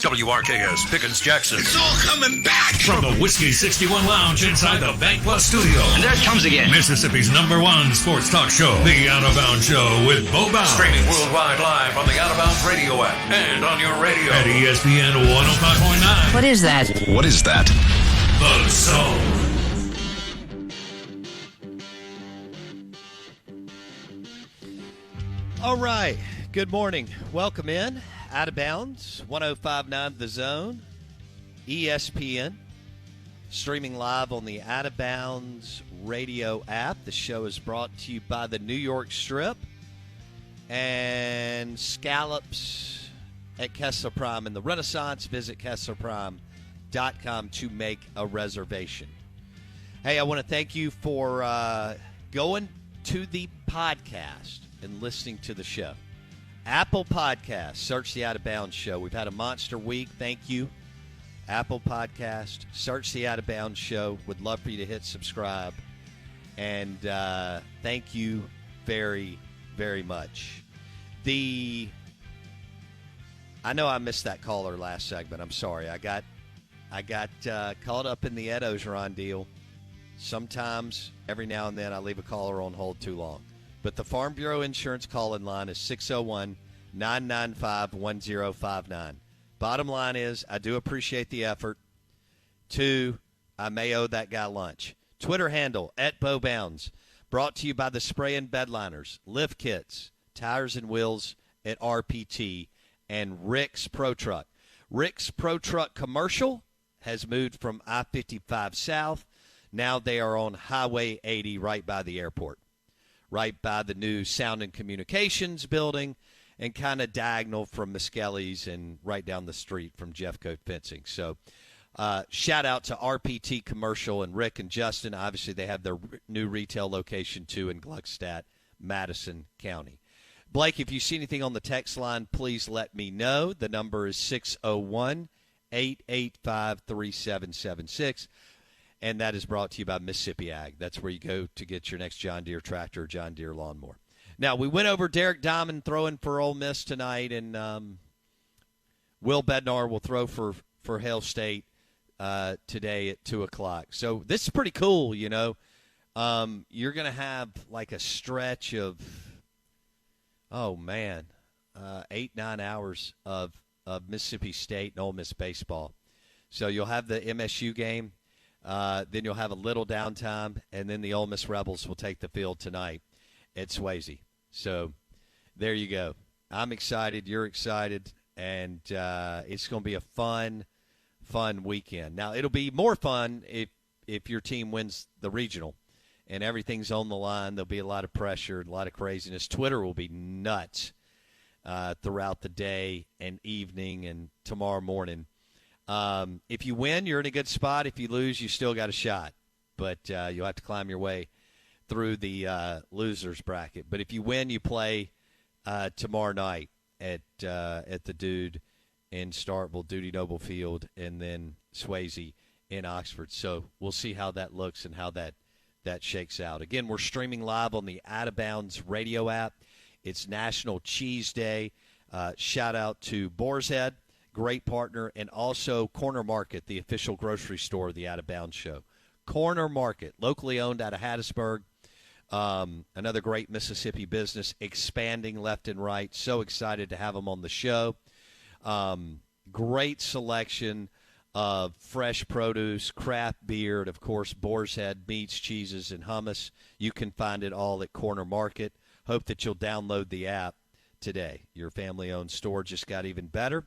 WRKS Pickens Jackson. It's all coming back! From the Whiskey 61 Lounge inside the Bank Plus studio. And there it comes again. Mississippi's #1 sports talk show, The Out of Bounds Show with Bo Bounds. Streaming worldwide live on the Out of Bounds radio app and on your radio. At ESPN 105.9. What is that? What is that? The Zone. All right. Good morning. Welcome in. Out of Bounds, 105.9 The Zone, ESPN, streaming live on the Out of Bounds radio app. The show is brought to you by the New York Strip and Scallops at Kessler Prime in the Renaissance. Visit KesslerPrime.com to make a reservation. Hey, I want to thank you for going to the podcast and listening to the show. Apple Podcast, search the Out of Bounds Show. We've had a monster week. Thank you. Apple Podcast, search the Out of Bounds Show. Would love for you to hit subscribe. And thank you very, very much. I know I missed that caller last segment. I'm sorry. I got caught up in the Ed Ogeron deal. Sometimes, every now and then, I leave a caller on hold too long. But the Farm Bureau Insurance call-in line is 601-995-1059. Bottom line is, I do appreciate the effort. 2, I may owe that guy lunch. Twitter handle, @BoBounds. Brought to you by the Spray and Bedliners, Lift Kits, Tires and Wheels at RPT, and Rick's Pro Truck. Rick's Pro Truck Commercial has moved from I-55 South. Now they are on Highway 80 right by the airport, right by the new Sound and Communications building, and kind of diagonal from Miskelly's and right down the street from Jeffcoat Fencing. So shout out to RPT Commercial and Rick and Justin. Obviously, they have their new retail location, too, in Gluckstadt, Madison County. Blake, if you see anything on the text line, please let me know. The number is 601-885-3776. And that is brought to you by Mississippi Ag. That's where you go to get your next John Deere tractor or John Deere lawnmower. Now, we went over Derek Diamond throwing for Ole Miss tonight, and Will Bednar will throw for Hail State today at 2 o'clock. So this is pretty cool, you know. You're going to have like a stretch of, 8-9 hours of Mississippi State and Ole Miss baseball. So you'll have the MSU game. Then you'll have a little downtime, and then the Ole Miss Rebels will take the field tonight at Swayze. So there you go. I'm excited. You're excited. And it's going to be a fun weekend. Now, it'll be more fun if your team wins the regional and everything's on the line. There'll be a lot of pressure and a lot of craziness. Twitter will be nuts throughout the day and evening and tomorrow morning. If you win, you're in a good spot. If you lose, you still got a shot. But you'll have to climb your way through the losers bracket. But if you win, you play tomorrow night at the Dude in Starkville, Duty Noble Field, and then Swayze in Oxford. So we'll see how that looks and how that shakes out. Again, we're streaming live on the Out of Bounds radio app. It's National Cheese Day. Shout out to Boar's Head, great partner, and also Corner Market, the official grocery store of the Out of Bounds show. Corner Market, locally owned out of Hattiesburg. Another great Mississippi business, expanding left and right. So excited to have them on the show. Great selection of fresh produce, craft beer, and, of course, Boar's Head meats, cheeses, and hummus. You can find it all at Corner Market. Hope that you'll download the app today. Your family-owned store just got even better.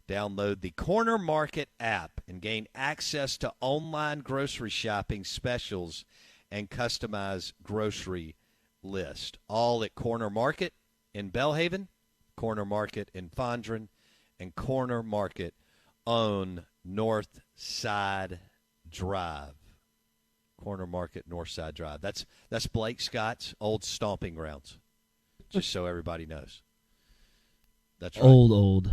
Download the Corner Market app and gain access to online grocery shopping specials and customized grocery list. All at Corner Market in Belhaven, Corner Market in Fondren, and Corner Market on North Side Drive. Corner Market, North Side Drive. That's Blake Scott's old stomping grounds, just so everybody knows. That's right. Old.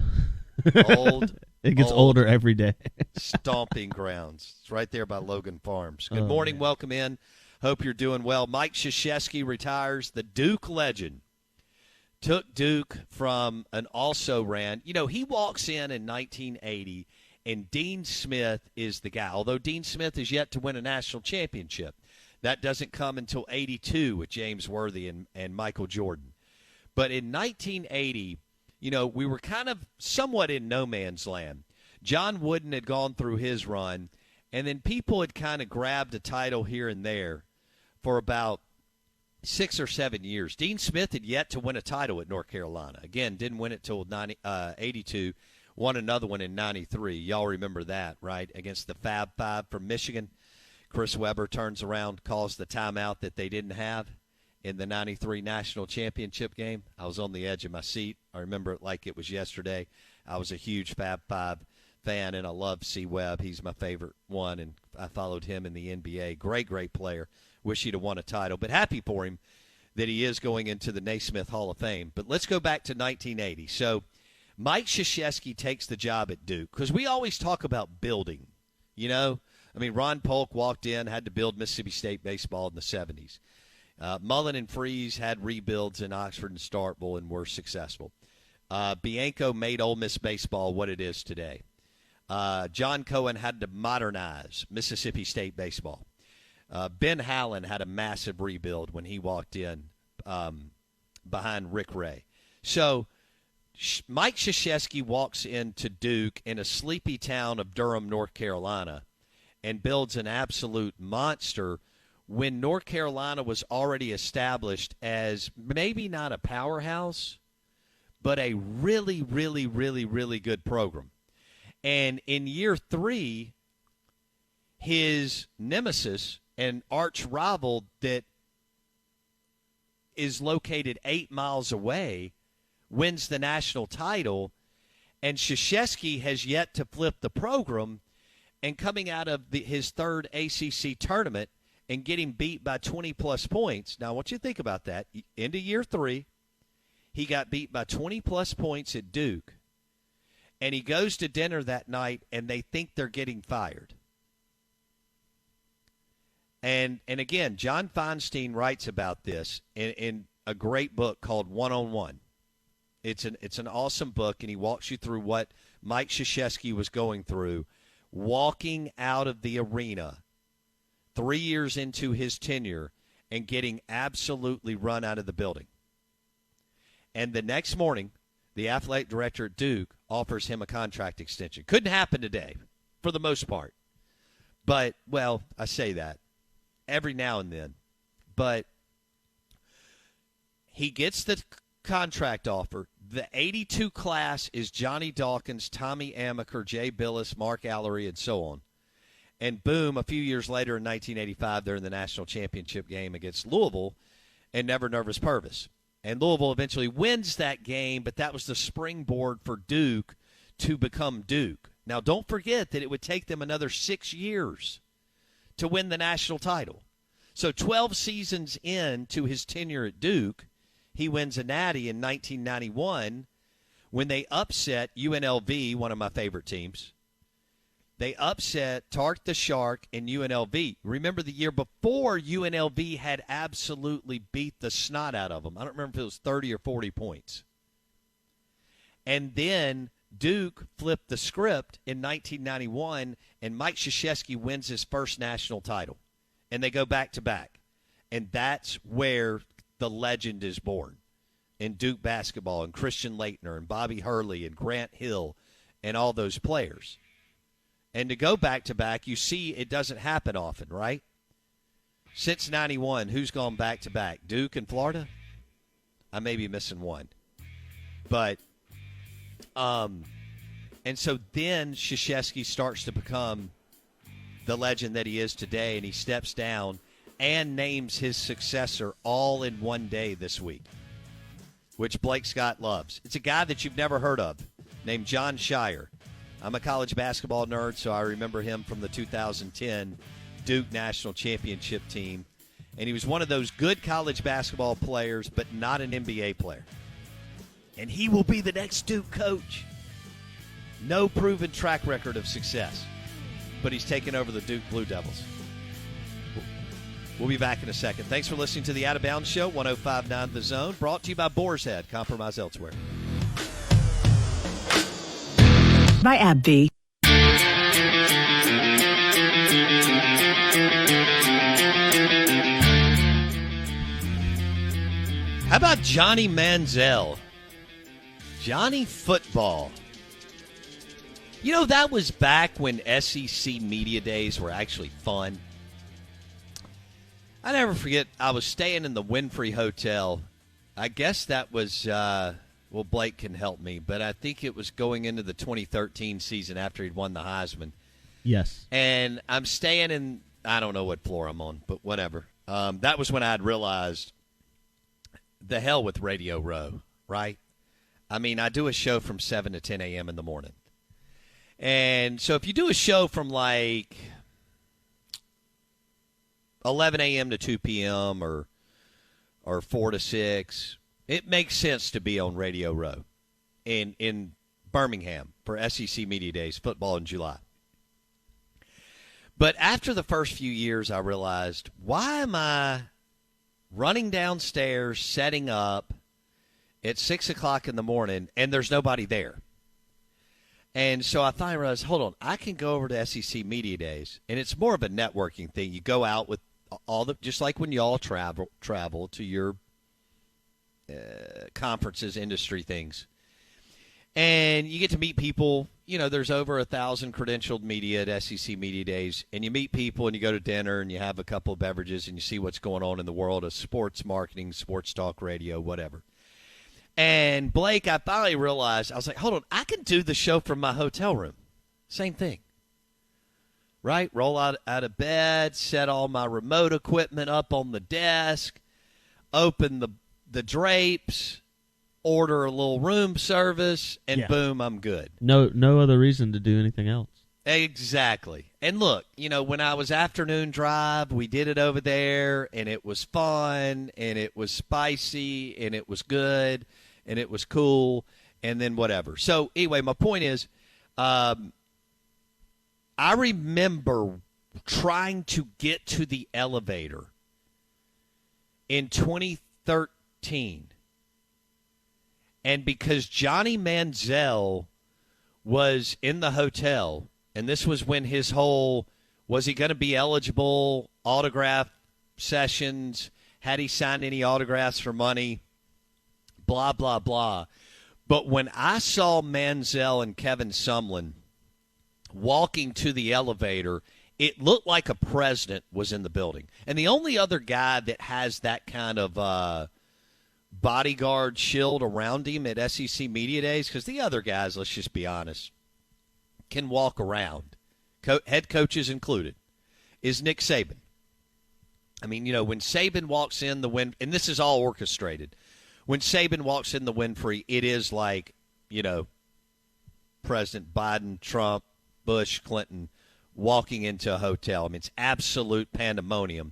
It gets older every day. Stomping grounds. It's right there by Logan Farms. Good morning. Man. Welcome in. Hope you're doing well. Mike Krzyzewski retires. The Duke legend took Duke from an also-ran. He walks in 1980, and Dean Smith is the guy. Although Dean Smith is yet to win a national championship. That doesn't come until 82 with James Worthy and Michael Jordan. But in 1980, we were kind of somewhat in no man's land. John Wooden had gone through his run, and then people had kind of grabbed a title here and there for about 6 or 7 years. Dean Smith had yet to win a title at North Carolina. Again, didn't win it till 82. Won another one in 93. Y'all remember that, right? Against the Fab Five from Michigan. Chris Webber turns around, calls the timeout that they didn't have in the 93 national championship game. I was on the edge of my seat. I remember it like it was yesterday. I was a huge Fab Five fan, and I love C. Webb. He's my favorite one, and I followed him in the NBA. Great, great player. Wish he'd have won a title, but happy for him that he is going into the Naismith Hall of Fame. But let's go back to 1980. So Mike Krzyzewski takes the job at Duke because we always talk about building, Ron Polk walked in, had to build Mississippi State baseball in the 70s. Mullen and Freeze had rebuilds in Oxford and Starkville and were successful. Bianco made Ole Miss baseball what it is today. John Cohen had to modernize Mississippi State baseball. Ben Hallen had a massive rebuild when he walked in behind Rick Ray. So Mike Krzyzewski walks into Duke in a sleepy town of Durham, North Carolina, and builds an absolute monster when North Carolina was already established as maybe not a powerhouse, but a really, really, really, really good program. And in year 3, his nemesis and arch rival that is located 8 miles away wins the national title, and Krzyzewski has yet to flip the program, and coming out of his third ACC tournament and getting beat by 20-plus points. Now, I want you to think about that. Into year 3, he got beat by 20-plus points at Duke, and he goes to dinner that night, and they think they're getting fired. And again, John Feinstein writes about this in a great book called One-on-One. It's an awesome book, and he walks you through what Mike Krzyzewski was going through, walking out of the arena 3 years into his tenure and getting absolutely run out of the building. And the next morning, the athletic director at Duke offers him a contract extension. Couldn't happen today, for the most part. But, well, I say that every now and then. But he gets the contract offer. The 82 class is Johnny Dawkins, Tommy Amaker, Jay Billis, Mark Allery, and so on. And boom, a few years later in 1985, they're in the national championship game against Louisville and Never Nervous Purvis. And Louisville eventually wins that game, but that was the springboard for Duke to become Duke. Now, don't forget that it would take them another 6 years to win the national title. So 12 seasons into his tenure at Duke, he wins a natty in 1991 when they upset UNLV, one of my favorite teams. They upset Tark the Shark and UNLV. Remember the year before, UNLV had absolutely beat the snot out of them. I don't remember if it was 30 or 40 points. And then Duke flipped the script in 1991, and Mike Krzyzewski wins his first national title. And they go back-to-back. And that's where the legend is born in Duke basketball, and Christian Laettner and Bobby Hurley and Grant Hill and all those players. And to go back-to-back, you see it doesn't happen often, right? Since 91, who's gone back-to-back? Duke and Florida? I may be missing one. But, and so then Krzyzewski starts to become the legend that he is today, and he steps down and names his successor all in one day this week, which Blake Scott loves. It's a guy that you've never heard of named John Shire. I'm a college basketball nerd, so I remember him from the 2010 Duke National Championship team. And he was one of those good college basketball players, but not an NBA player. And he will be the next Duke coach. No proven track record of success, but he's taken over the Duke Blue Devils. We'll be back in a second. Thanks for listening to the Out of Bounds Show, 105.9 The Zone, brought to you by Boar's Head. Compromise elsewhere. By AbbVie. How about Johnny Manziel? Johnny Football. You know, that was back when SEC media days were actually fun. I never forget, I was staying in the Winfrey Hotel. I guess that was, well, Blake can help me, but I think it was going into the 2013 season after he'd won the Heisman. Yes. And I'm staying in, I don't know what floor I'm on, but whatever. That was when I had realized the hell with Radio Row, right? I mean, I do a show from 7 to 10 a.m. in the morning. And so if you do a show from like 11 a.m. to 2 p.m. or 4 to 6, it makes sense to be on Radio Row in Birmingham for SEC Media Days, football in July. But after the first few years, I realized, why am I running downstairs, setting up at 6 o'clock in the morning, and there's nobody there? And so I finally realized, hold on, I can go over to SEC Media Days, and it's more of a networking thing. You go out with all the, just like when you all travel to your conferences, industry things, and you get to meet people. You know, there's over 1,000 credentialed media at SEC Media Days, and you meet people, and you go to dinner, and you have a couple of beverages, and you see what's going on in the world of sports marketing, sports talk radio, whatever. And Blake, I finally realized, I was like, hold on, I can do the show from my hotel room. Same thing. Right? Roll out of bed, set all my remote equipment up on the desk, open the drapes, order a little room service, and boom, I'm good. No other reason to do anything else. Exactly. And look, you know, when I was afternoon drive, we did it over there, and it was fun, and it was spicy, and it was good, and it was cool, and then whatever. So anyway, my point is, I remember trying to get to the elevator in 2013, and because Johnny Manziel was in the hotel, and this was when his whole, was he going to be eligible, autograph sessions, had he signed any autographs for money, blah, blah, blah. But when I saw Manziel and Kevin Sumlin walking to the elevator, it looked like a president was in the building. And the only other guy that has that kind of bodyguard shield around him at SEC Media Days, because the other guys, let's just be honest, can walk around, head coaches included, is Nick Saban. I mean, you know, when Saban walks in the wind, and this is all orchestrated, when Saban walks in the Winfrey, it is like, you know, President Biden, Trump, Bush, Clinton walking into a hotel. I mean, it's absolute pandemonium.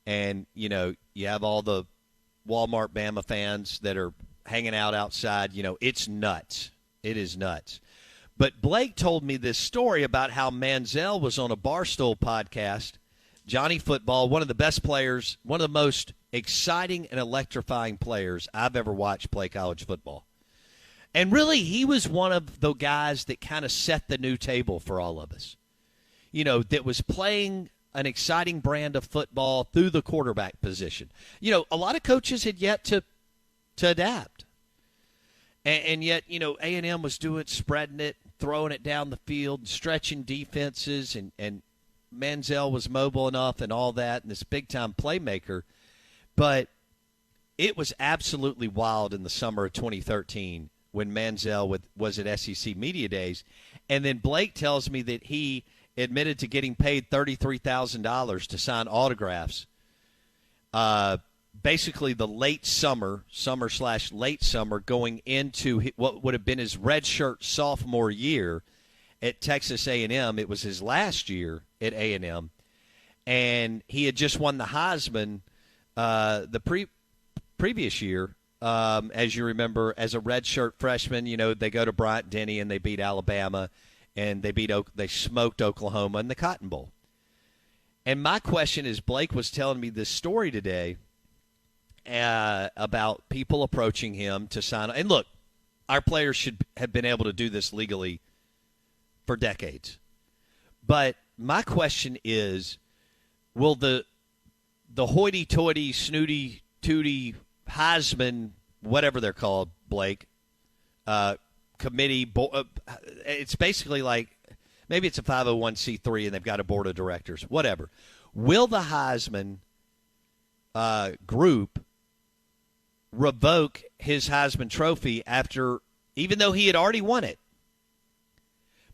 And, you know, you have all the Walmart Bama fans that are hanging out outside. You know, it's nuts. It is nuts. But Blake told me this story about how Manziel was on a Barstool podcast, Johnny Football, one of the best players, one of the most exciting and electrifying players I've ever watched play college football. And really, he was one of the guys that kind of set the new table for all of us. You know, that was playing an exciting brand of football through the quarterback position. You know, a lot of coaches had yet to adapt. And yet, you know, A&M was doing, spreading it, throwing it down the field, stretching defenses, and Manziel was mobile enough and all that, and this big-time playmaker. But it was absolutely wild in the summer of 2013 when Manziel was at SEC Media Days. And then Blake tells me that he admitted to getting paid $33,000 to sign autographs. Basically the late summer/late summer, going into what would have been his redshirt sophomore year at Texas A&M. It was his last year at A&M, and he had just won the Heisman the previous year. As you remember, as a redshirt freshman, you know, they go to Bryant-Denny and they beat Alabama, and they smoked Oklahoma in the Cotton Bowl. And my question is, Blake was telling me this story today about people approaching him to sign. And look, our players should have been able to do this legally for decades. But my question is, will the hoity-toity, snooty-tooty, Heisman, whatever they're called, Blake, committee, it's basically like, maybe it's a 501c3 and they've got a board of directors, whatever. Will the Heisman group revoke his Heisman Trophy even though he had already won it,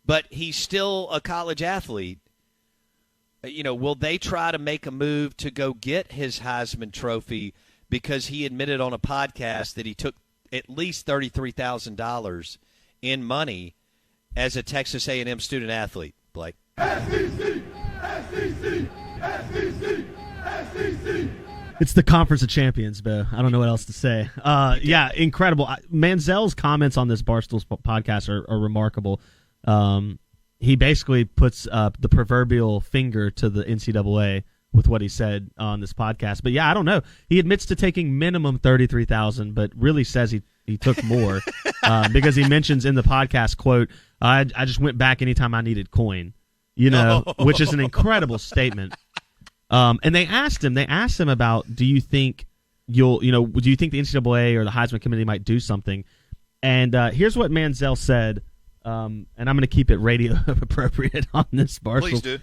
but he's still a college athlete? Will they try to make a move to go get his Heisman Trophy because he admitted on a podcast that he took at least $33,000 in money as a Texas A&M student athlete, Blake? SEC, SEC, SEC, SEC. It's the Conference of Champions, Bo. I don't know what else to say. Yeah, incredible. Manziel's comments on this Barstool podcast are remarkable. He basically puts the proverbial finger to the NCAA with what he said on this podcast. But, yeah, I don't know. He admits to taking minimum $33,000, but really says he took more because he mentions in the podcast, quote, I just went back anytime I needed coin, which is an incredible statement. And they asked him about, do you think the NCAA or the Heisman Committee might do something? And here's what Manziel said, and I'm going to keep it radio appropriate on this, Barstool. Please do.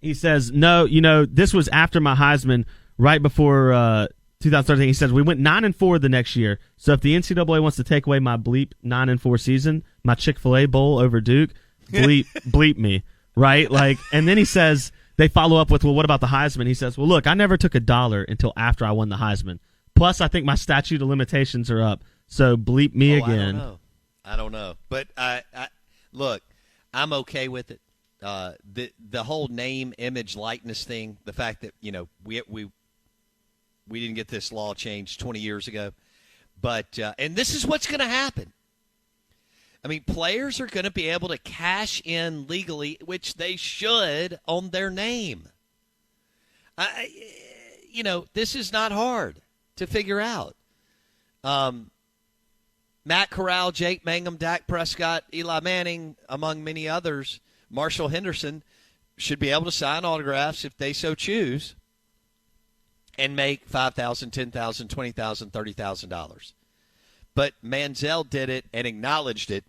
He says, no, this was after my Heisman, right before 2013. He says, we went 9-4 the next year. So if the NCAA wants to take away my bleep 9-4 season, my Chick-fil-A bowl over Duke, bleep me. Right? And then he says, they follow up with, well, what about the Heisman? He says, well, look, I never took $1 until after I won the Heisman. Plus, I think my statute of limitations are up. So bleep me again. I don't know. But look, I'm okay with it. The whole name, image, likeness thing, the fact that, we didn't get this law changed 20 years ago. But and this is what's going to happen. I mean, players are going to be able to cash in legally, which they should, on their name. This is not hard to figure out. Matt Corral, Jake Mangum, Dak Prescott, Eli Manning, among many others, Marshall Henderson, should be able to sign autographs if they so choose and make $5,000, $10,000, $20,000, $30,000. But Manziel did it and acknowledged it.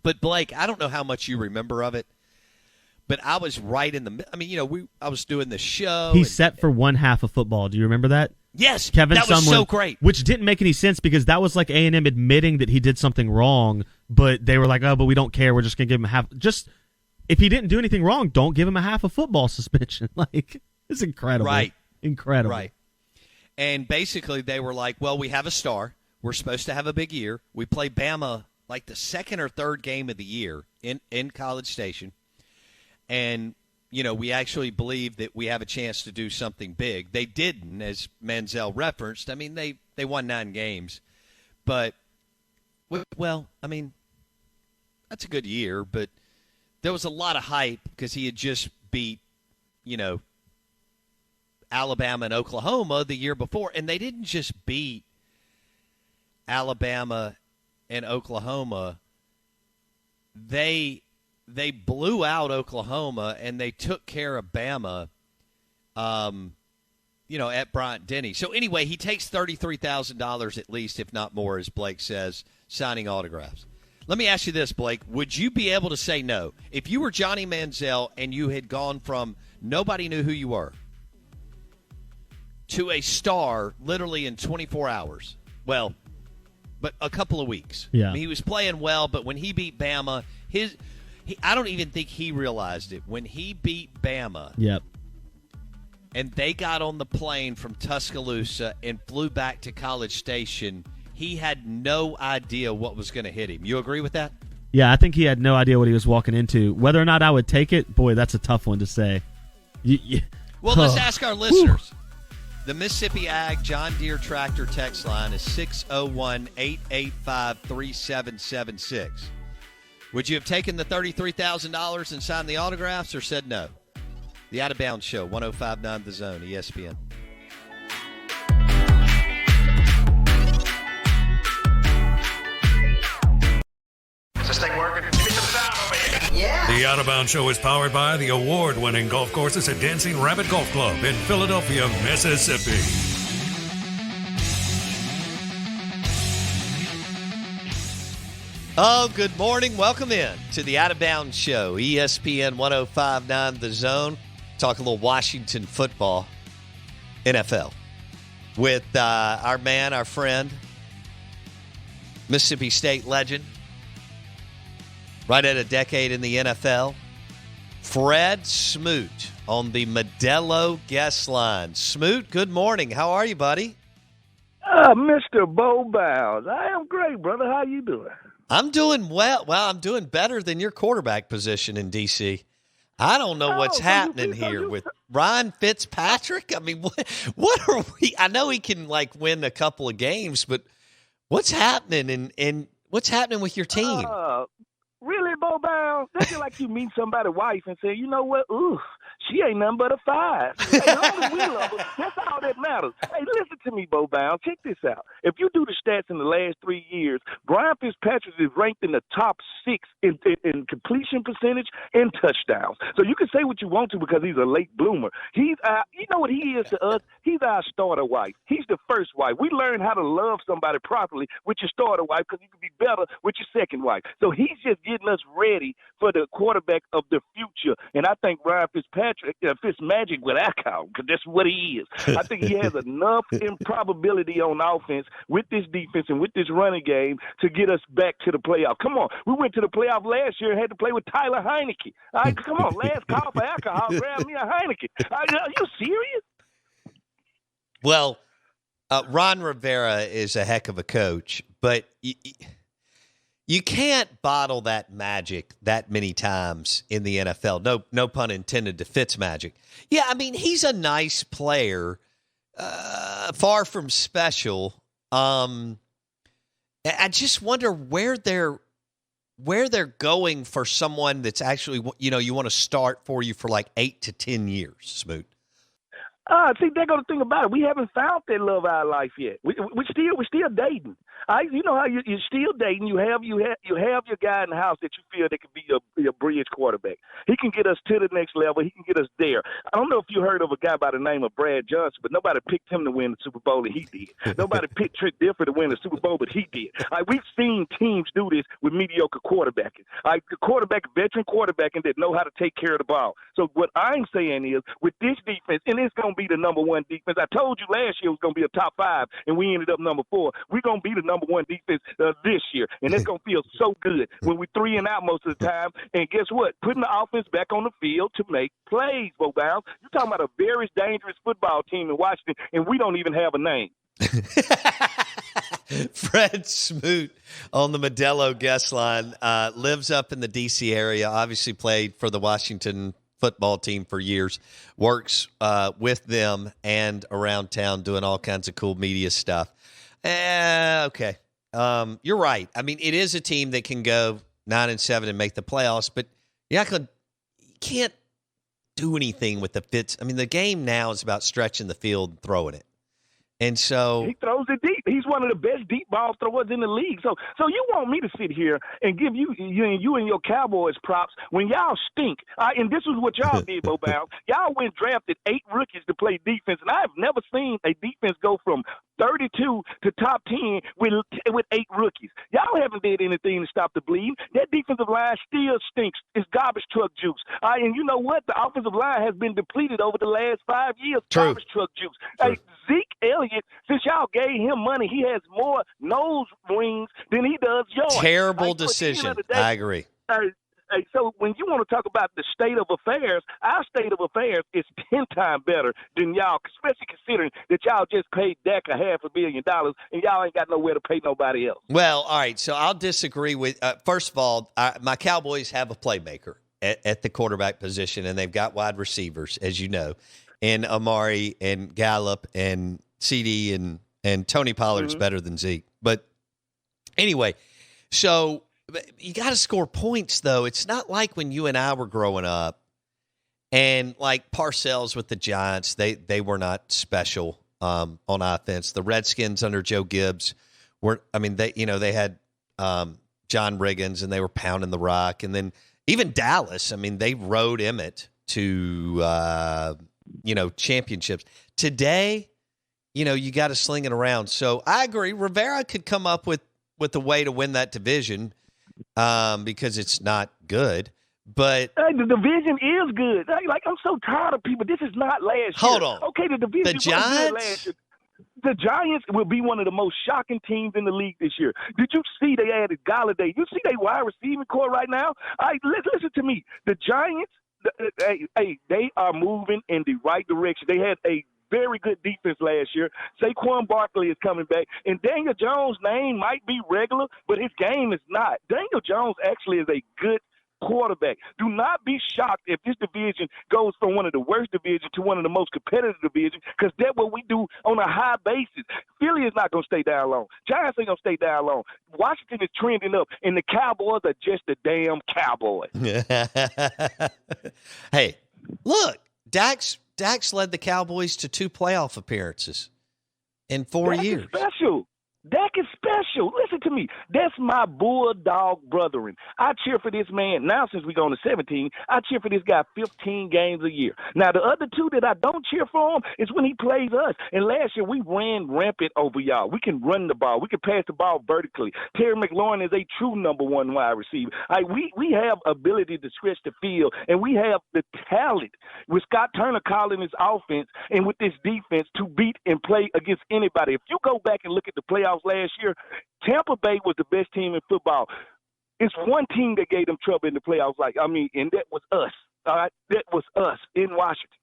But, Blake, I don't know how much you remember of it, but I was right in the – I was doing the show. He's set for one half of football. Do you remember that? Yes, Kevin that was so great. Which didn't make any sense because that was like A&M admitting that he did something wrong, but they were like, oh, but we don't care. We're just going to give him a half. Just if he didn't do anything wrong, don't give him a half of football suspension. It's incredible. Right. Incredible. Right. And basically they were like, well, we have a star. We're supposed to have a big year. We play Bama like the second or third game of the year in College Station. And, we actually believe that we have a chance to do something big. They didn't, as Manziel referenced. I mean, they won 9 games. But, well, I mean, that's a good year. But there was a lot of hype because he had just beat, Alabama and Oklahoma the year before. And they didn't just beat Alabama and Oklahoma. They blew out Oklahoma and they took care of Bama, at Bryant-Denny. So anyway, he takes $33,000 at least, if not more, as Blake says, signing autographs. Let me ask you this, Blake. Would you be able to say no? If you were Johnny Manziel and you had gone from nobody knew who you were to a star literally in 24 hours. Well, but a couple of weeks. Yeah. I mean, he was playing well, but when he beat Bama, I don't even think he realized it. When he beat Bama, yep, and they got on the plane from Tuscaloosa and flew back to College Station, he had no idea what was going to hit him. You agree with that? Yeah, I think he had no idea what he was walking into. Whether or not I would take it, boy, that's a tough one to say. Well, let's ask our listeners. The Mississippi Ag John Deere Tractor text line is 601-885-3776. Would you have taken the $33,000 and signed the autographs or said no? The Out of Bounds Show, 105.9 The Zone, ESPN. Is this thing working? Give me some sound over here. Yeah. The Out of Bounds Show is powered by the award-winning golf courses at Dancing Rabbit Golf Club in Philadelphia, Mississippi. Oh, good morning. Welcome in to the Out of Bounds Show, ESPN 105.9 The Zone. Talk a little Washington football, NFL, with our man, our friend, Mississippi State legend, right at a decade in the NFL, Fred Smoot on the Modelo guest line. Smoot, good morning. How are you, buddy? Mr. Bo Bows. I am great, brother. How you doing? I'm doing well. Well, I'm doing better than your quarterback position in D.C. I don't know what's happening here with Ryan Fitzpatrick. I mean, what are we? I know he can win a couple of games, but what's happening and what's happening with your team? Really, Bo Bows? That's just like you meet somebody's wife and say, you know what? Ooh, she ain't nothing but a 5. Hey, long as we love her, that's all that matters. Hey, listen to me, Bo Bows. Check this out. If you do the stats in the last 3 years, Brian Fitzpatrick is ranked in the top 6 in completion percentage and touchdowns. So you can say what you want to because he's a late bloomer. He's you know what he is to us? He's our starter wife. He's the first wife. We learn how to love somebody properly with your starter wife because you can be better with your second wife. So he's just getting us ready for the quarterback of the future. And I think Ryan Fitzpatrick, Fitzmagic, what I call him, because that's what he is. I think he has enough improbability on offense with this defense and with this running game to get us back to the playoff. Come on. We went to the playoff last year and had to play with Tyler Heineke. All right, come on. Last call for alcohol. Grab me a Heineke. Are you serious? Well, Ron Rivera is a heck of a coach, but you can't bottle that magic that many times in the NFL. No pun intended to Fitzmagic. Yeah, I mean, he's a nice player, far from special. I just wonder where they're going for someone that's actually, you want to start for you for 8 to 10 years, Smoot. See, there go the thing about it. We haven't found that love of our life yet. We're still dating. You know how you're still dating. You have your guy in the house that you feel that could be your bridge quarterback. He can get us to the next level. He can get us there. I don't know if you heard of a guy by the name of Brad Johnson, but nobody picked him to win the Super Bowl, and he did. Nobody picked Trent Dilfer to win the Super Bowl, but he did. We've seen teams do this with mediocre quarterbacking. The veteran quarterbacking that know how to take care of the ball. So what I'm saying is, with this defense, and it's going to be the number one defense. I told you last year it was going to be a top 5, and we ended up number 4. We're going to be the number one defense this year, and it's going to feel so good when we're 3 and out most of the time. And guess what? Putting the offense back on the field to make plays, Bo Bounds. You're talking about a very dangerous football team in Washington, and we don't even have a name. Fred Smoot on the Modelo guest line lives up in the D.C. area, obviously played for the Washington football team for years, works with them and around town doing all kinds of cool media stuff. Okay. You're right. I mean, it is a team that can go 9-7 and make the playoffs, but you can't do anything with the Fitz. I mean, the game now is about stretching the field and throwing it. And so he throws it deep. He's one of the best deep ball throwers in the league. So you want me to sit here and give you and your Cowboys props when y'all stink? And this was what y'all did, Bo Bounds. Y'all went drafted 8 rookies to play defense, and I've never seen a defense go from 32 to top 10 with 8 rookies. Y'all haven't did anything to stop the bleed. That defensive line still stinks. It's garbage truck juice. And you know what? The offensive line has been depleted over the last 5 years. True. Garbage truck juice. Hey, Zeke Elliott, since y'all gave him money, he has more nose rings than he does yards. Terrible decision. I agree. Hey, so when you want to talk about the state of affairs, our state of affairs is 10 times better than y'all, especially considering that y'all just paid Dak $500 million and y'all ain't got nowhere to pay nobody else. Well, all right, so I'll disagree with first of all, my Cowboys have a playmaker at the quarterback position, and they've got wide receivers, as you know, and Amari and Gallup and CD and Tony Pollard's better than Zeke. But anyway, so you got to score points, though. It's not like when you and I were growing up, and like Parcells with the Giants, they were not special on offense. The Redskins under Joe Gibbs were. I mean, they had John Riggins, and they were pounding the rock, and then even Dallas. I mean, they rode Emmett to championships. Today, you got to sling it around. So I agree. Rivera could come up with a way to win that division because it's not good. But the division is good. I'm so tired of people. This is not last year. Hold on. Okay, the division The was good Giants? last year. The Giants will be one of the most shocking teams in the league this year. Did you see they added Galladay? You see they wide receiving core right now? Listen to me. The Giants, they are moving in the right direction. They had a very good defense last year. Saquon Barkley is coming back. And Daniel Jones' name might be regular, but his game is not. Daniel Jones actually is a good quarterback. Do not be shocked if this division goes from one of the worst divisions to one of the most competitive divisions, because that's what we do on a high basis. Philly is not going to stay down long. Giants ain't going to stay down long. Washington is trending up, and the Cowboys are just the damn Cowboys. Hey, look, Dax led the Cowboys to 2 playoff appearances in 4 years. Dak is special. Listen to me. That's my Bulldog brethren. I cheer for this man. Now, since we're going to 17, I cheer for this guy 15 games a year. Now, the other 2 that I don't cheer for him is when he plays us. And last year, we ran rampant over y'all. We can run the ball. We can pass the ball vertically. Terry McLaurin is a true number 1 wide receiver. We have ability to stretch the field, and we have the talent with Scott Turner calling his offense and with this defense to beat and play against anybody. If you go back and look at the playoffs last year, Tampa Bay was the best team in football. It's one team that gave them trouble in the playoffs, and that was us. All right, that was us in Washington.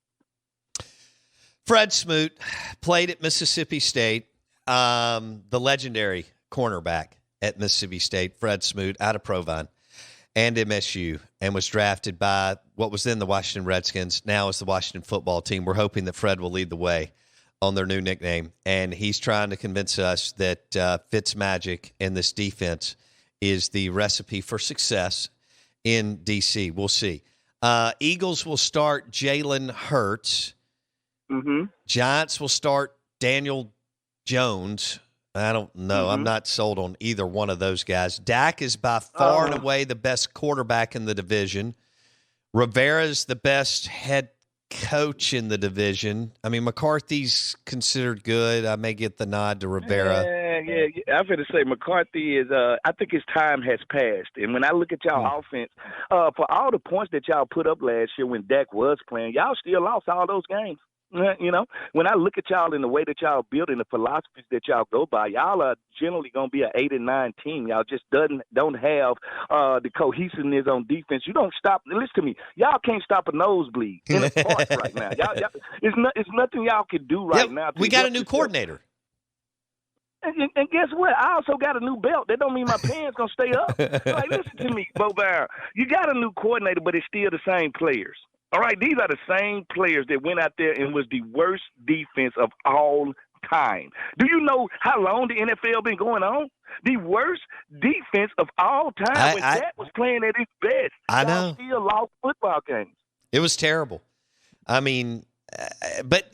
Fred Smoot played at Mississippi State, the legendary cornerback at Mississippi State, Fred Smoot, out of Provine and MSU, and was drafted by what was then the Washington Redskins, now is the Washington football team. We're hoping that Fred will lead the way on their new nickname, and he's trying to convince us that Fitzmagic and this defense is the recipe for success in D.C. We'll see. Eagles will start Jalen Hurts. Mm-hmm. Giants will start Daniel Jones. I don't know. Mm-hmm. I'm not sold on either one of those guys. Dak is by far and away the best quarterback in the division. Rivera's the best head coach in the division. I mean, McCarthy's considered good. I may get the nod to Rivera. Yeah. I'm going to say McCarthy is, I think his time has passed. And when I look at y'all offense, for all the points that y'all put up last year when Dak was playing, y'all still lost all those games. When I look at y'all in the way that y'all build and the philosophies that y'all go by, y'all are generally going to be an 8 and 9 team. Y'all just don't have the cohesiveness on defense. You don't stop. Listen to me. Y'all can't stop a nosebleed in a park right now. It's nothing y'all can do right now. We got a new coordinator. And guess what? I also got a new belt. That don't mean my pants going to stay up. Listen to me, Bo Bauer. You got a new coordinator, but it's still the same players. All right, these are the same players that went out there and was the worst defense of all time. Do you know how long the NFL been going on? The worst defense of all time when Dak was playing at his best. I know. Still lost football games. It was terrible. I mean, but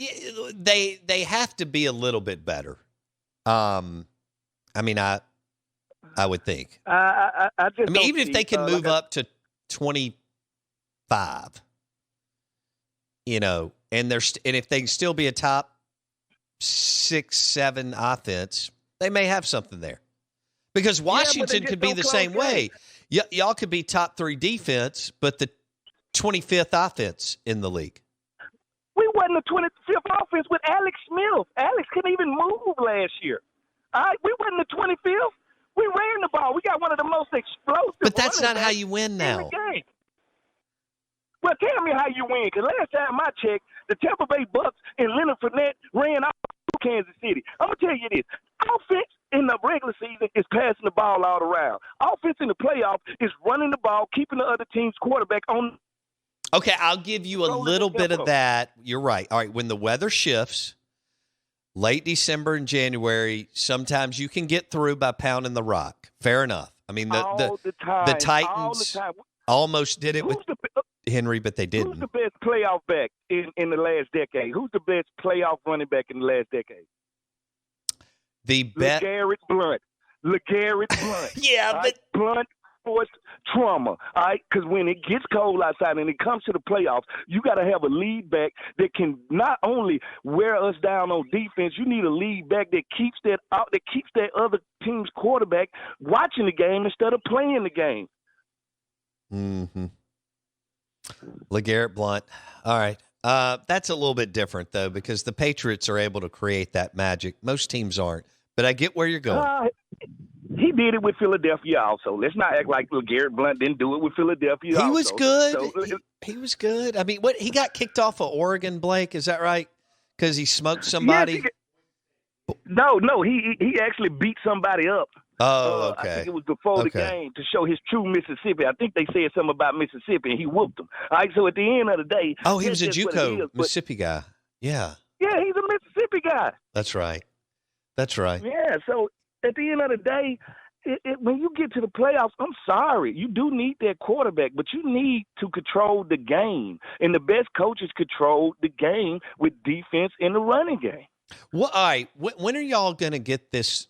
they have to be a little bit better. I would think. Even if they can move up to 25. And if they can still be a top 6, 7 offense, they may have something there. Because Washington could be the same way. Y'all could be top 3 defense, but the 25th offense in the league. We wasn't the 25th offense with Alex Smith. Alex couldn't even move last year. All right, we wasn't the 25th. We ran the ball. We got one of the most explosive. But that's not how you win now. Well, tell me how you win, because last time I checked, the Tampa Bay Bucks and Leonard Fournette ran out of Kansas City. I'm going to tell you this. Offense in the regular season is passing the ball all around. Offense in the playoffs is running the ball, keeping the other team's quarterback on. Okay, I'll give you a little bit of that. You're right. All right, when the weather shifts, late December and January, sometimes you can get through by pounding the rock. Fair enough. I mean, the Titans almost did it with Henry, but they didn't. Who's the best playoff back in the last decade? Who's the best playoff running back in the last decade? LeGarrette Blount. Yeah, but Blunt forced trauma, all right? Because when it gets cold outside and it comes to the playoffs, you got to have a lead back that can not only wear us down on defense. You need a lead back that keeps that other team's quarterback watching the game instead of playing the game. Mm-hmm. LeGarrette Blount. All right. That's a little bit different, though, because the Patriots are able to create that magic. Most teams aren't. But I get where you're going. He did it with Philadelphia also. Let's not act like LeGarrette Blount didn't do it with Philadelphia also. He was good. He was good. I mean, he got kicked off of Oregon, Blake? Is that right? Because he smoked somebody? Yes, No. He actually beat somebody up. Oh, okay. I think it was before the game to show his true Mississippi. I think they said something about Mississippi, and he whooped them. All right, so at the end of the day. Oh, he was a JUCO Mississippi guy. Yeah. Yeah, he's a Mississippi guy. That's right. Yeah, so at the end of the day, when you get to the playoffs, I'm sorry. You do need that quarterback, but you need to control the game. And the best coaches control the game with defense in the running game. Well, all right. When are y'all going to get this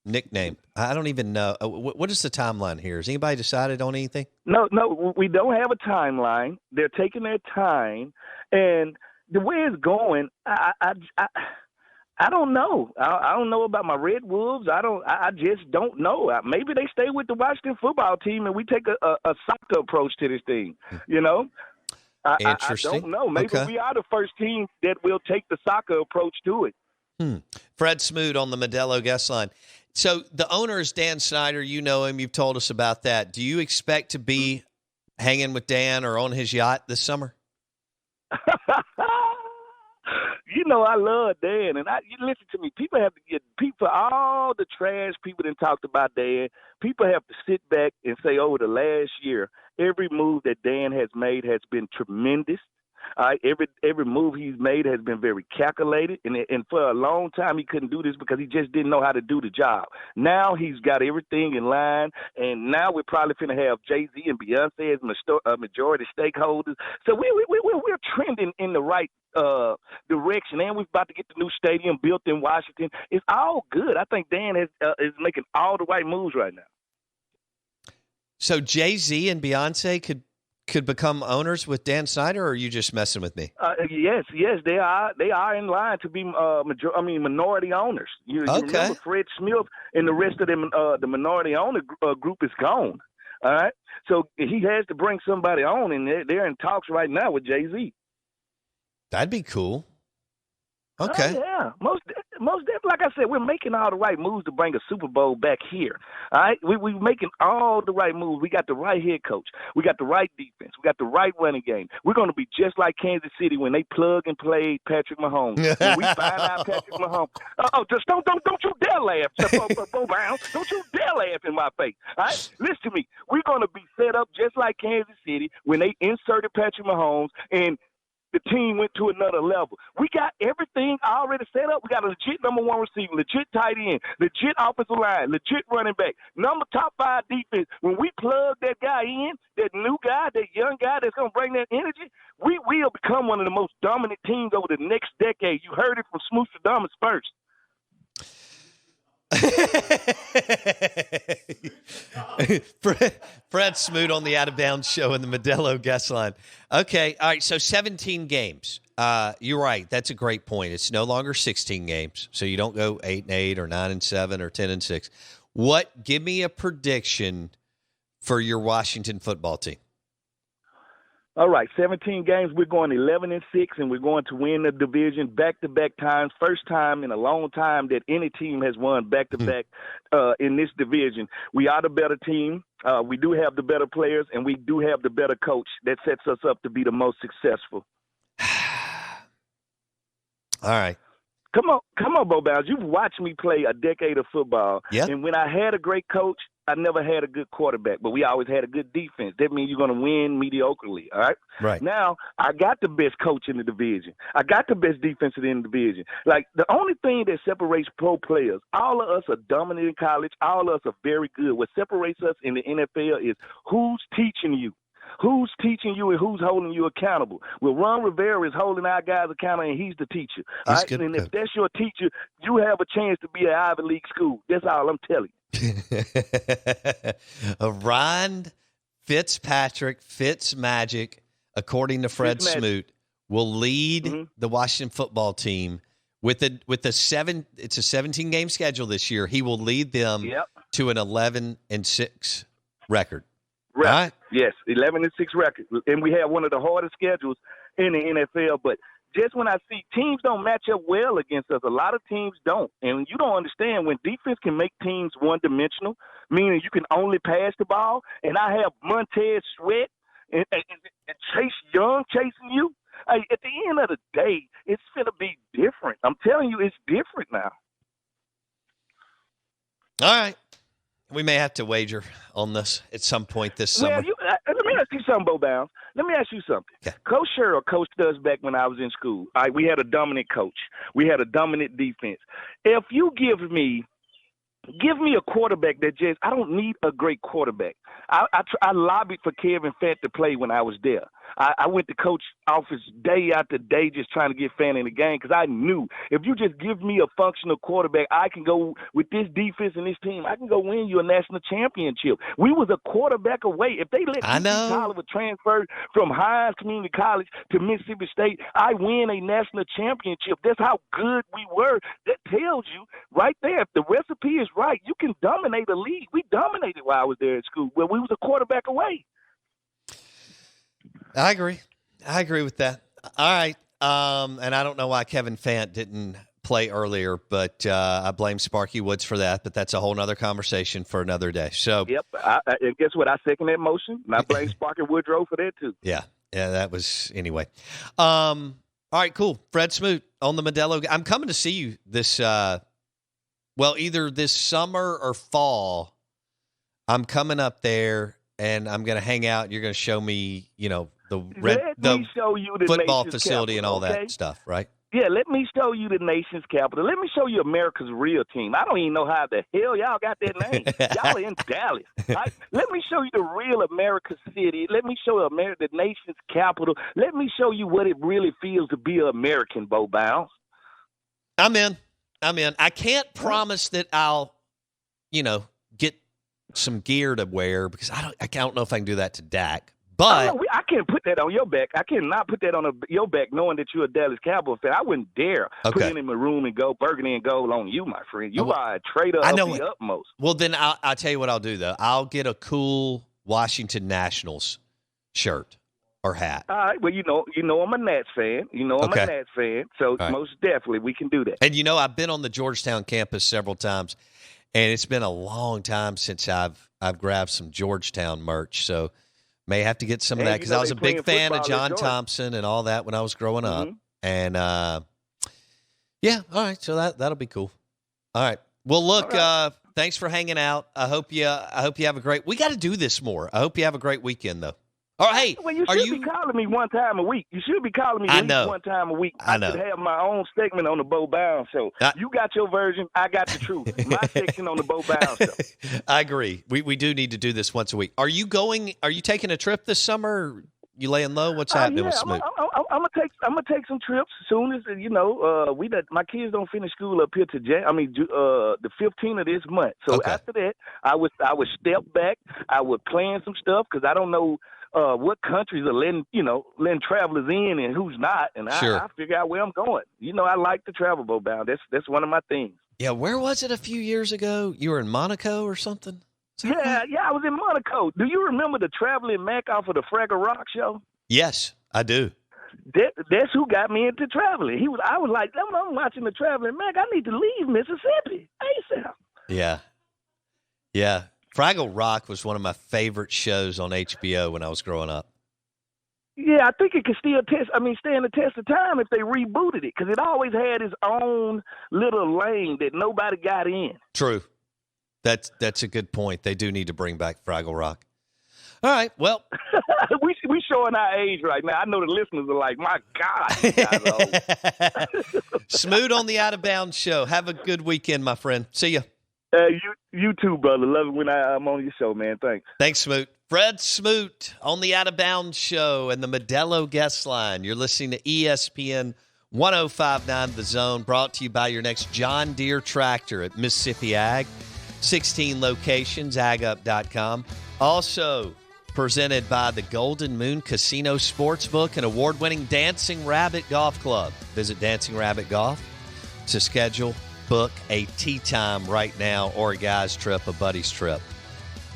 nickname? I don't even know. What is the timeline here? Has anybody decided on anything? No, we don't have a timeline. They're taking their time. And the way it's going, I don't know. I don't know about my Red Wolves. I just don't know. Maybe they stay with the Washington football team and we take a soccer approach to this thing. You know, Interesting. I don't know. Maybe we are the first team that will take the soccer approach to it. Fred Smoot on the Modelo guest line. So the owner is Dan Snyder. You know him. You've told us about that. Do you expect to be hanging with Dan or on his yacht this summer? You know, I love Dan, and you listen to me. People have to get all the trash people that talked about Dan. People have to sit back and say, over the last year, every move that Dan has made has been tremendous. Every move he's made has been very calculated, and for a long time he couldn't do this because he just didn't know how to do the job. Now he's got everything in line, and now we're probably going to have Jay-Z and Beyonce as majority stakeholders. So we're trending in the right direction, and we're about to get the new stadium built in Washington. It's all good. I think Dan is making all the right moves right now. So Jay-Z and Beyonce could become owners with Dan Snyder, or are you just messing with me? Yes, they are. They are in line to be minority owners. You remember Fred Smoot and the rest of them, the minority owner group is gone. All right, so he has to bring somebody on, and they're in talks right now with Jay-Z. That'd be cool. Okay. Yeah, most like I said, we're making all the right moves to bring a Super Bowl back here. All right, we're making all the right moves. We got the right head coach. We got the right defense. We got the right running game. We're going to be just like Kansas City when they plug and play Patrick Mahomes. When we find out Patrick Mahomes. Just don't you dare laugh, Bo Brown. Don't you dare laugh in my face. All right, listen to me. We're going to be set up just like Kansas City when they inserted Patrick Mahomes and the team went to another level. We got everything already set up. We got a legit number one receiver, legit tight end, legit offensive line, legit running back, top 5 defense. When we plug that guy in, that new guy, that young guy that's going to bring that energy, we will become one of the most dominant teams over the next decade. You heard it from Smoothadamus first. Fred Smoot on the Out of Bounds show in the Modelo guest line. Okay, all right, so 17 games. You're right. That's a great point. It's no longer 16 games, so you don't go 8-8 or 9-7 or 10-6. Give me a prediction for your Washington football team. All right, 17 games. We're going 11-6, and we're going to win the division back-to-back times. First time in a long time that any team has won back-to-back in this division. We are the better team. We do have the better players, and we do have the better coach that sets us up to be the most successful. All right. Come on, Bo Bounds. You've watched me play a decade of football. Yeah. And when I had a great coach, I never had a good quarterback, but we always had a good defense. That means you're going to win mediocrely, all right? Right. Now, I got the best coach in the division. I got the best defense in the division. Like, the only thing that separates pro players, all of us are dominant in college. All of us are very good. What separates us in the NFL is who's teaching you. Who's teaching you and who's holding you accountable? Well, Ron Rivera is holding our guys accountable, and he's the teacher. All right? And if that's your teacher, you have a chance to be at Ivy League school. That's all I'm telling you. Ryan Fitzpatrick, Fitzmagic, according to Fred Smoot, will lead the Washington football team with a 17-game schedule this year. He will lead them to an 11-6 record. Right. Yes, 11-6 record. And we have one of the hardest schedules in the NFL. But just when I see teams don't match up well against us, a lot of teams don't. And you don't understand when defense can make teams one-dimensional, meaning you can only pass the ball, and I have Montez Sweat and Chase Young chasing you. Hey, at the end of the day, it's going to be different. I'm telling you, it's different now. All right. We may have to wager on this at some point this summer. Well, let me ask you something, Bo Bounds. Let me ask you something. Okay. Coach Sherrill coached us back when I was in school. All right, we had a dominant coach. We had a dominant defense. If you give me a quarterback that just – I don't need a great quarterback. I lobbied for Kevin Fant to play when I was there. I went to coach office day after day just trying to get Fant in the game because I knew if you just give me a functional quarterback, I can go with this defense and this team. I can go win you a national championship. We was a quarterback away. If they let Tolliver transfer from Hines Community College to Mississippi State, I win a national championship. That's how good we were. That tells you right there, if the recipe is right, you can dominate a league. We dominated while I was there at school. Well, we was a quarterback away. I agree with that. All right. And I don't know why Kevin Fant didn't play earlier, but I blame Sparky Woods for that. But that's a whole other conversation for another day. So yep. And guess what? I second that motion, and I blame Sparky Woodrow for that too. Yeah. That was anyway. All right. Cool. Fred Smoot on the Modelo. I'm coming to see you this. Either this summer or fall. I'm coming up there, and I'm going to hang out. You're going to show me, the show you the football nation's facility capital, and all that stuff, right? Yeah, let me show you the nation's capital. Let me show you America's real team. I don't even know how the hell y'all got that name. Y'all are in Dallas. Right? Let me show you the real America city. Let me show you the nation's capital. Let me show you what it really feels to be an American, Bo Bounds. I'm in. I can't promise that I'll, get some gear to wear because I don't know if I can do that to Dak. But I can't put that on your back. I cannot put that on your back knowing that you're a Dallas Cowboys fan. I wouldn't dare put it in maroon and gold, burgundy and gold on you, my friend. You are a traitor of the utmost. Well, then I'll tell you what I'll do, though. I'll get a cool Washington Nationals shirt or hat. All right. Well, I'm a Nats fan. I'm a Nats fan. So most definitely we can do that. And, I've been on the Georgetown campus several times, and it's been a long time since I've grabbed some Georgetown merch. So may have to get some of that because I was a big fan of John Thompson and all that when I was growing up. And, all right. So that'll be cool. All right. Well, look, thanks for hanging out. I hope you have a great – we got to do this more. I hope you have a great weekend, though. All right. Hey, well, you should be calling me one time a week. You should be calling me at least one time a week. I should have my own segment on the Bo Bounds show. You got your version. I got the truth. My section on the Bo Bounds show. I agree. We do need to do this once a week. Are you taking a trip this summer? You laying low? What's happening with Smoot? I'm gonna take some trips as soon as my kids don't finish school up here to the 15th of this month. So after that, I would step back. I would plan some stuff because I don't know what countries are letting travelers in and who's not, and I figure out where I'm going. I like to travel, Bo Bound. That's one of my things. Yeah, where was it a few years ago? You were in Monaco or something? Yeah, I was in Monaco. Do you remember the Traveling Mac off of the Fraggle Rock show? Yes, I do. That's who got me into traveling. I was like, I'm watching the Traveling Mac. I need to leave Mississippi ASAP. Yeah. Fraggle Rock was one of my favorite shows on HBO when I was growing up. Yeah, I think it could still stand the test of time if they rebooted it because it always had its own little lane that nobody got in. True. That's a good point. They do need to bring back Fraggle Rock. All right, well. we showing our age right now. I know the listeners are like, my God, you guys are old. Smoot on the Out of Bounds Show. Have a good weekend, my friend. See ya. You too, brother. Love it when I'm on your show, man. Thanks. Thanks, Smoot. Fred Smoot on the Out of Bounds Show and the Modelo guest line. You're listening to ESPN 105.9 The Zone, brought to you by your next John Deere tractor at Mississippi Ag. 16 locations, agup.com. Also presented by the Golden Moon Casino Sportsbook and award-winning Dancing Rabbit Golf Club. Visit Dancing Rabbit Golf to schedule, book a tee time right now, or a guy's trip, a buddy's trip.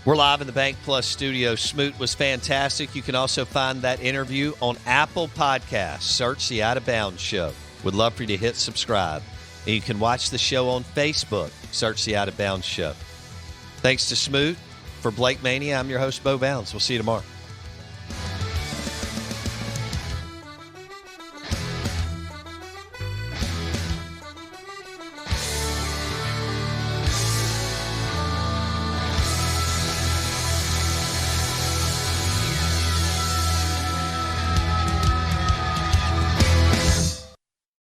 We're live in the Bank Plus studio. Smoot was fantastic. You can also find that interview on Apple Podcasts. Search the Out of Bounds Show. Would love for you to hit subscribe. And you can watch the show on Facebook. Search the Out of Bounds Show. Thanks to Smoot. For Blake Mania, I'm your host, Bo Bounds. We'll see you tomorrow.